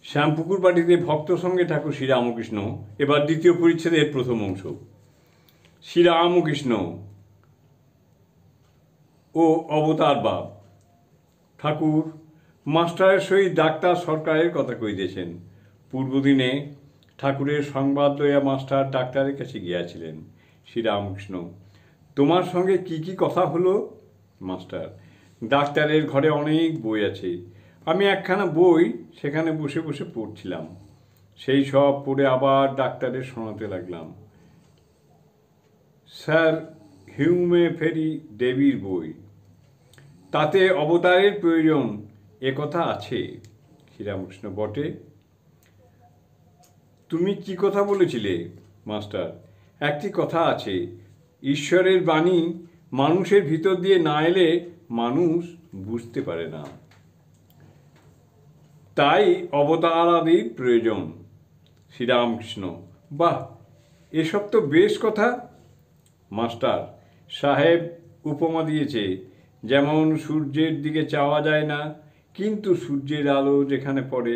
শ্যামপুকুর বাটিতে ভক্ত সঙ্গে ঠাকুর শ্রীরামকৃষ্ণ। এবার দ্বিতীয় পরিচ্ছেদের প্রথম অংশ। শ্রীরামকৃষ্ণ ও অবতার বাপ। ঠাকুর মাস্টারের সহিত ডাক্তার সরকারের কথা কইতেছেন। পূর্বদিনে ঠাকুরের সংবাদ লইয়া মাস্টার ডাক্তারের কাছে গিয়াছিলেন। শ্রীরামকৃষ্ণ: তোমার সঙ্গে কি কি কথা হলো? মাস্টার: ডাক্তারের ঘরে অনেক বই আছে, আমি একখানা বই সেখানে বসে বসে পড়ছিলাম, সেই সব পড়ে আবার ডাক্তারের শোনাতে লাগলাম। স্যার হিউমে ফেরি দেবীর বই, তাতে অবতারের প্রয়োজন একথা আছে। শ্রীরামকৃষ্ণ: বটে। তুমি কি কথা বলেছিলে? মাস্টার: একটি কথা আছে, ঈশ্বরের বাণী মানুষের ভিতর দিয়ে না এলে মানুষ বুঝতে পারে না, তাই অবতার আদির প্রয়োজন। শ্রীরামকৃষ্ণ: বাহ, এসব তো বেশ কথা। মাস্টার সাহেব উপমা দিয়েছে, যেমন সূর্যের দিকে চাওয়া যায় না, কিন্তু সূর্যের আলো যেখানে পড়ে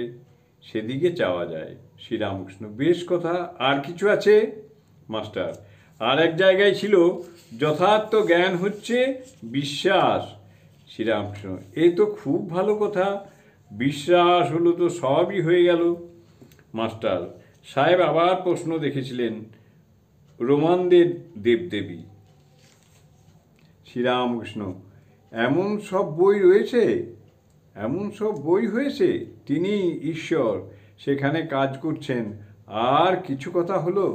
সেদিকে চাওয়া যায়। শ্রীরামকৃষ্ণ: বেশ কথা, আর কিছু আছে? মাস্টার: আর এক জায়গায় ছিল, যথার্থ জ্ঞান হচ্ছে বিশ্বাস। শ্রীরামকৃষ্ণ: এ তো খুব ভালো কথা, বিশ্বাস হলো তো সবই হয়ে গেল। মাস্টার সাহেব আবার প্রশ্ন দেখেছিলেন, রোমানদের দেবদেবী। শ্রীরামকৃষ্ণ: এমন সব বই রয়েছে, এমন সব বই হয়েছে, তিনি ঈশ্বর, সেখানে কাজ করছেন। আর কিছু কথা হলো?